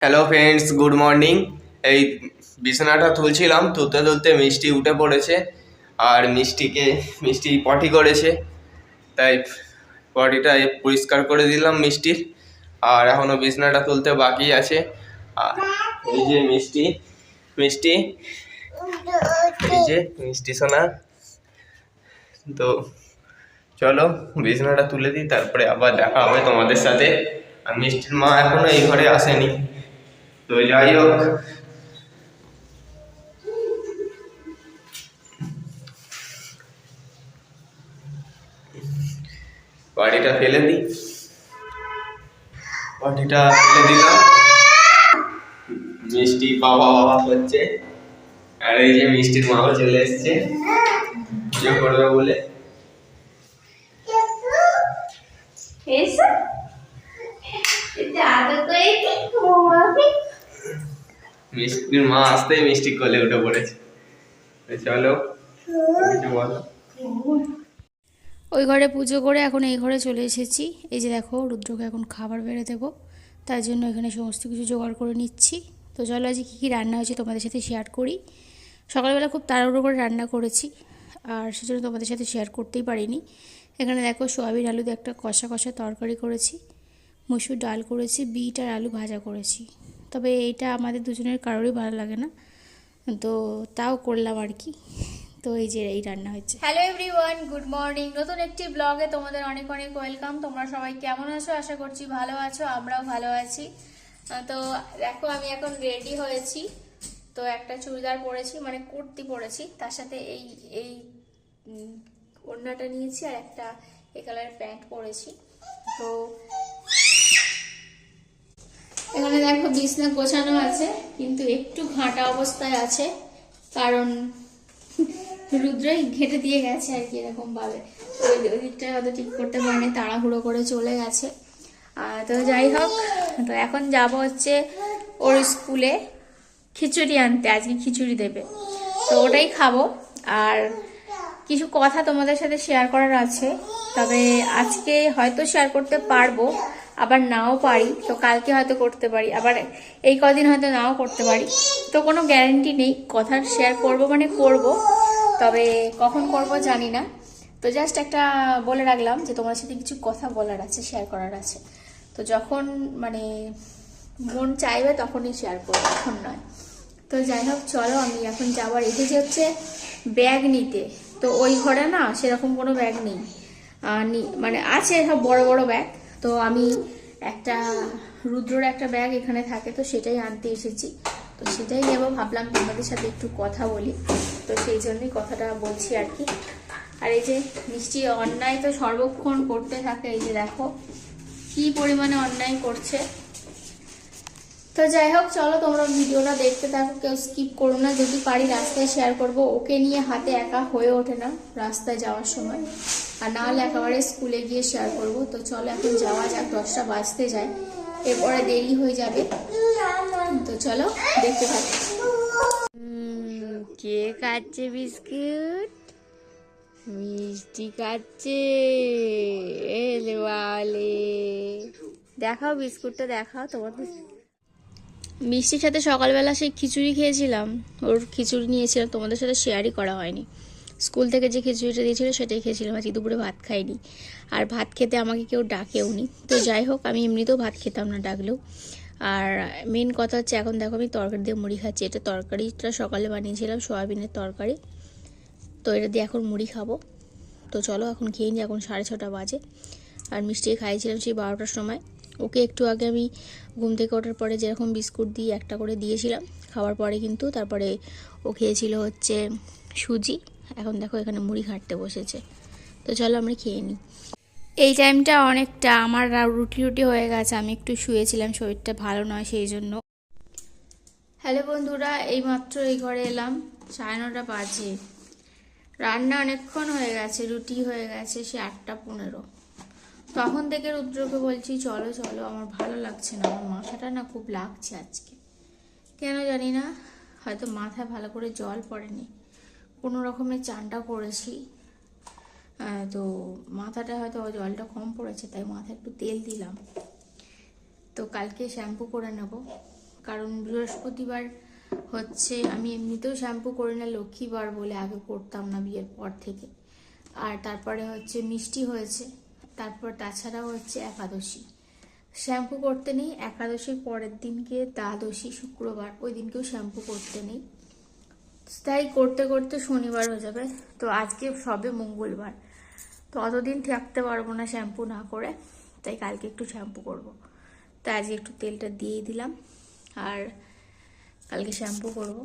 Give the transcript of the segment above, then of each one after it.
Hello friends, good morning. এই বিছানাটা তুলছিলাম, তুলতে তুলতে মিষ্টি উঠে পড়েছে। আর মিষ্টি পটি করেছে, তাই পটিটা পরিষ্কার করে দিলাম মিষ্টির। আর এখনো বিছানাটা তুলতে বাকি আছে। আর এই যে মিষ্টি মিষ্টি এই যে মিষ্টি সোনা। তো চলো বিছানাটা তুলে দিই, তারপরে আবার দেখা হবে তোমাদের সাথে। আর মিষ্টির মা এখনো এই ঘরে আসেনি। তো যাই হোক, বাড়িটা ফেলে দিই। বাটিটা ফেলে দিলাম। মিষ্টি বাবা বাবা করছে, আর এই যে মিষ্টির মাও চলে এসছে পুজো করবে বলে। মিষ্টির মা আসতে মিষ্টি কোলে উঠে পড়েছে। চলো কিছু বলো। ওই ঘরে পুজো করে এখন এই ঘরে চলে এসেছি। এই যে দেখো, রুদ্রকে এখন খাবার বেড়ে দেবো, তার জন্য এখানে সমস্ত কিছু জোগাড় করে নিচ্ছি। তো চলো আজকে কী কী রান্না হয়েছে তোমাদের সাথে শেয়ার করি। সকালবেলা খুব তাড়াহুড়ো করে রান্না করেছি, আর সেজন্য তোমাদের সাথে শেয়ার করতেই পারিনি। এখানে দেখো, সোয়াবিন আলু দিয়ে একটা কষা কষা তরকারি করেছি, মুসুর ডাল করেছি, বিট আর আলু ভাজা করেছি। তবে এইটা আমাদের দুজনের কারোরই ভালো লাগে না, তো তাও করলাম আর কি। তো এই যে এই রান্না হয়েছে। Hello everyone, good morning. নতুন একটি ব্লগে তোমাদের অনেক অনেক ওয়েলকাম। তোমরা সবাই কেমন আছো? আশা করছি ভালো আছো, আমরাও ভালো আছি। তো দেখো, আমি এখন রেডি হয়েছি। তো একটা চুড়িদার পরেছি, মানে কুর্তি পরেছি, তার সাথে এই এই ওড়নাটা নিয়েছি, আর একটা এই কালারের প্যান্ট পরেছি। তো এখানে দেখো বিছনা গোছানো আছে, কিন্তু একটু ঘাঁটা অবস্থায় আছে, কারণ রুদ্রই ঘেটে দিয়ে গেছে আর কি, এরকম ভাবে ওই দিকটা হয়তো ঠিক করতে পারেনি, তাড়াহুড়ো করে চলে গেছে। তো যাই হোক, তো এখন যাব হচ্ছে ওর স্কুলে খিচুড়ি আনতে। আজকে খিচুড়ি দেবে, তো ওটাই খাবো। আর কিছু কথা তোমাদের সাথে শেয়ার করার আছে, তবে আজকে হয়তো শেয়ার করতে পারবো, আবার নাও পারি। তো কালকে হয়তো করতে পারি, আবার এই কদিন হয়তো নাও করতে পারি। তো কোনো গ্যারান্টি নেই, কথা শেয়ার করব মানে করব, তবে কখন করব জানি না। তো জাস্ট একটা বলে রাখলাম যে তোমার সাথে কিছু কথা বলার আছে, শেয়ার করার আছে। তো যখন মানে মন চাইবে তখনই শেয়ার করবো, এখন নয়। তো যাই হোক, চলো আমি এখন যাবার এসেছি হচ্ছে ব্যাগ নিতে। তো ওই ঘরে না সেরকম কোনো ব্যাগ নেই, মানে আছে সব বড় বড় ব্যাগ। তো আমি একটা রুদ্রর একটা ব্যাগ এখানে থাকে, তো সেটাই আনতে এসেছি। তো সেটাই নেবো, ভাবলাম তোমাদের সাথে একটু কথা বলি, তো সেই জন্যই কথাটা বলছি আর কি। আর এই যে মিষ্টি অন্যায় তো সর্বক্ষণ করতে থাকে, এই যে দেখো কি পরিমাণে অন্যায় করছে। তো যাই হোক, চলো তোমরা ভিডিওটা দেখতে থাকো, কেউ স্কিপ করো না। যদি পারি রাস্তায় শেয়ার করব, ওকে নিয়ে হাতে একা হয়ে ওঠে না রাস্তায় যাওয়ার সময়, আর না হলে একেবারে স্কুলে গিয়ে শেয়ার করব। তো চলো এখন যাওয়া যাক, 10টা বাজতে যায়, এরপরে দেরি হয়ে যাবে। তো চলো দেখতে থাকো। কে খাচ্ছে বিস্কুট? মিষ্টি খাচ্ছে। এলে বালে, দেখাও বিস্কুটটা, দেখাও তোমাদের। মিষ্টির সাথে সকালবেলা সেই খিচুড়ি খেয়েছিলাম, ওর খিচুড়ি নিয়েছিলাম, তোমাদের সাথে শেয়ারই করা হয়নি। স্কুল থেকে যে খিচুড়িটা দিয়েছিল সেটাই খেয়েছিলাম, আজকে দুপুরে ভাত খাইনি। আর ভাত খেতে আমাকে কেউ ডাকেও নি। তো যাই হোক, আমি এমনিতেও ভাত খেতাম না ডাকলেও। আর মেন কথা হচ্ছে, এখন দেখো আমি তরকারি দিয়ে মুড়ি খাচ্ছি। এটা তরকারিটা সকালে বানিয়েছিলাম, সোয়াবিনের তরকারি। তো এটা দিয়ে এখন মুড়ি খাবো। তো চলো এখন খেয়ে নিই, এখন 6:30 বাজে। আর মিষ্টি খাইয়েছিলাম সেই 12টার সময়। ওকে একটু আগে আমি ঘুম থেকে ওঠার পরে যেরকম বিস্কুট দিয়ে একটা করে দিয়েছিলাম, খাওয়ার পরে কিন্তু তারপরে ও খেয়েছিল হচ্ছে সুজি। এখন দেখো এখানে মুড়ি ঘাঁটতে বসেছে। তো চলো আমরা খেয়ে নিই। এই টাইমটা অনেকটা আমার রুটি রুটি হয়ে গেছে, আমি একটু শুয়েছিলাম, শরীরটা ভালো নয় সেই জন্য। হ্যালো বন্ধুরা, এইমাত্র এই ঘরে এলাম, 9:30 বাজে। রান্না অনেকক্ষণ হয়ে গেছে, রুটি হয়ে গেছে সে 8টা 15। তখন থেকে রুদ্রকে বলছি চলো চলো, আমার ভালো লাগছে না, আমার মাথাটা না খুব লাগছে আজকে, কেন জানি না। হয়তো মাথায় ভালো করে জল পড়েনি, কোনো রকমের চানটা করেছি, তো মাথাটা হয়তো জলটা কম পড়েছে, তাই মাথায় একটু তেল দিলাম। তো কালকে শ্যাম্পু করে নেব, কারণ বৃহস্পতিবার হচ্ছে আমি এমনিতেও শ্যাম্পু করি না, লক্ষ্মীবার বলে আগে করতাম না বিয়ের পর থেকে। আর তারপরে হচ্ছে মিষ্টি হয়েছে, তারপর তাছাড়াও হচ্ছে একাদশী, শ্যাম্পু করতে নেই। একাদশীর পরের দিনকে দ্বাদশী শুক্রবার, ওই দিনকেও শ্যাম্পু করতে নেই। তাই করতে করতে শনিবার হয়ে যাবে। তো আজকে সবে মঙ্গলবার, তো অতদিন থাকতে পারবো না শ্যাম্পু না করে, তাই কালকে একটু শ্যাম্পু করব। তাই আজকে একটু তেলটা দিয়েই দিলাম আর কালকে শ্যাম্পু করব।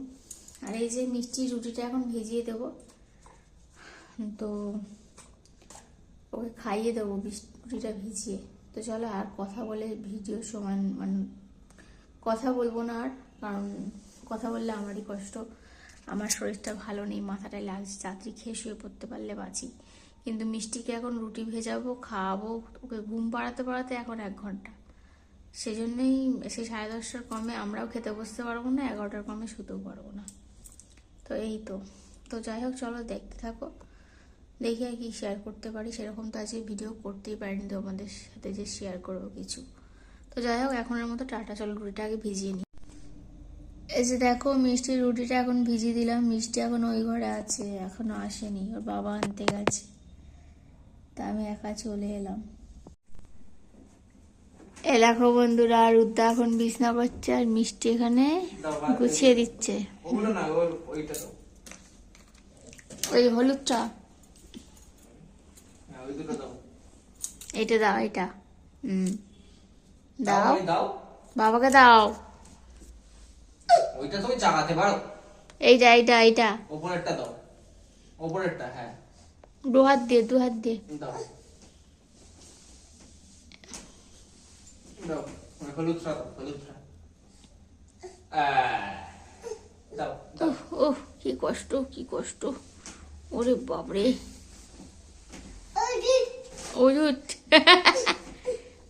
আর এই যে মিষ্টির রুটিটা এখন ভিজিয়ে দেব, তো ওকে খাইয়ে দেবো রুটিটা ভিজিয়ে। তো চলো আর কথা বলে ভিডিও সময় মানে কথা বলবো না আর, কারণ কথা বললে আমারই কষ্ট। আমার শরীরটা ভালো নেই, মাথাটায় লাগছে, রাত্রি খেয়ে শুয়ে পড়তে পারলে বাঁচি। কিন্তু মিষ্টিকে এখন রুটি ভেজাবো, খাওয়াবো, ওকে ঘুম পাড়াতে পাড়াতে এখন 1 ঘন্টা। সেজন্যই সে 10:30টার কমে আমরাও খেতে বসতে পারবো না, 11টার কমে শুতেও পারবো না। তো এই তো যাই হোক, চলো দেখতে থাকো, দেখি আর কি শেয়ার করতে পারি। সেরকম তো আজকে ভিডিও করতেই পারিনি তোমাদের সাথে যে শেয়ার করবো কিছু। তো যাই হোক, এখনের মতো টাটা, চলো রুটিটা আগে ভিজিয়ে নিই। এই যে দেখো মিষ্টির রুটিটা এখন ভিজিয়ে দিলাম। মিষ্টি এখন ওই ঘরে আছে, এখনো আসেনি, ওর বাবা আনতে গেছে, তা আমি একা চলে এলাম। এ দেখো বন্ধুরা, রুদ্দা এখন বিছনা করছে আর মিষ্টি এখানে গুছিয়ে দিচ্ছে। ওই হলুদটা এইটা দাও, এইটা দাও, বাবাকে দাও। ওইটা তুমি চাগাতে পারো, এইটা এইটা এইটা উপরেরটা দাও, উপরেরটা। হ্যাঁ, 2 হাত দিয়ে দাও দাও, হলুদটা দাও, হলুদটা দাও দাও। ওহ কি কষ্ট, কি কষ্ট, ওরে বাপরে। ওজুট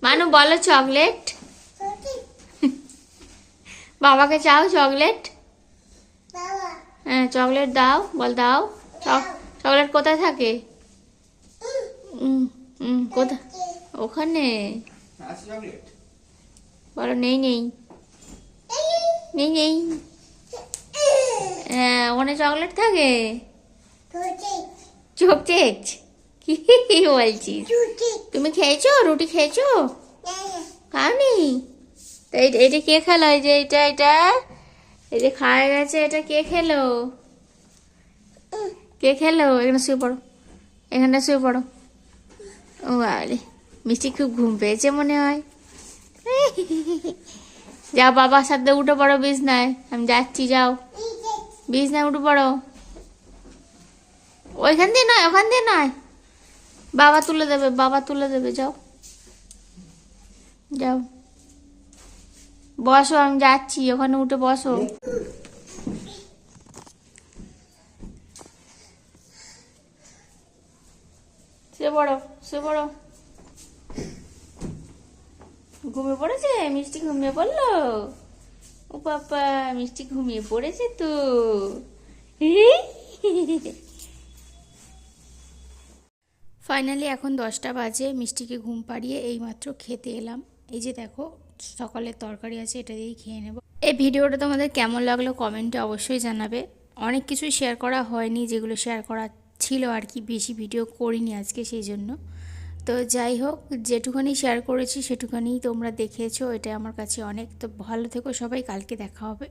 মানু বলো চকলেট, বাবাকে চাও চকলেট। হ্যাঁ চকলেট দাও, বল দাও। চকলেট কোথায় থাকে? কোথায়? ওখানে। বলো নেই নেই নেই নেই। হ্যাঁ ওখানে চকলেট থাকে। চকচেক কি বলছিস? তুমি খেয়েছো রুটি, খেয়েছো? খাওনি? তো এটা কে খেলো? এই যে এটা এই যে খাওয়া গেছে, এটা কে খেলো? কে খেলো? এখানে শুয়ে পড়ো, এখানটা শুয়ে পড়ো। ও আরে মিষ্টি খুব ঘুম পেয়েছে মনে হয়। যাও বাবার সাথে উঠে পড়ো বিছনায়, আমি যাচ্ছি, যাও বিছনায় উঠে পড়ো। ওইখান দিয়ে নয়, ওখান দিয়ে নয়, বাবা তুলে দেবে, বাবা তুলে দেবে, যাও যাও বসো, আমি যাচ্ছি, ওখানে উঠে বসো। শুয়ে পড়ো, শুয়ে পড়ো। ঘুমিয়ে পড়েছে মিষ্টি, ঘুমিয়ে পড়লো। ও বাবা, মিষ্টি ঘুমিয়ে পড়েছে তো। ফাইনালি এখন 10টা বাজে, মিষ্টিকে ঘুম পাড়িয়ে এইমাত্র খেতে এলাম। এই যে দেখো সকালের তরকারি আছে, এটা দিয়েই খেয়ে নেব। এই ভিডিওটা তোমাদের কেমন লাগলো কমেন্টে অবশ্যই জানাবে। অনেক কিছুই শেয়ার করা হয়নি, যেগুলো শেয়ার করা ছিল আর কি, বেশি ভিডিও করিনি আজকে সেই জন্য। তো যাই হোক, যেটুখানি শেয়ার করেছি সেটুখানিই তোমরা দেখেছো, এটা আমার কাছে অনেক। তো ভালো থেকো সবাই, কালকে দেখা হবে।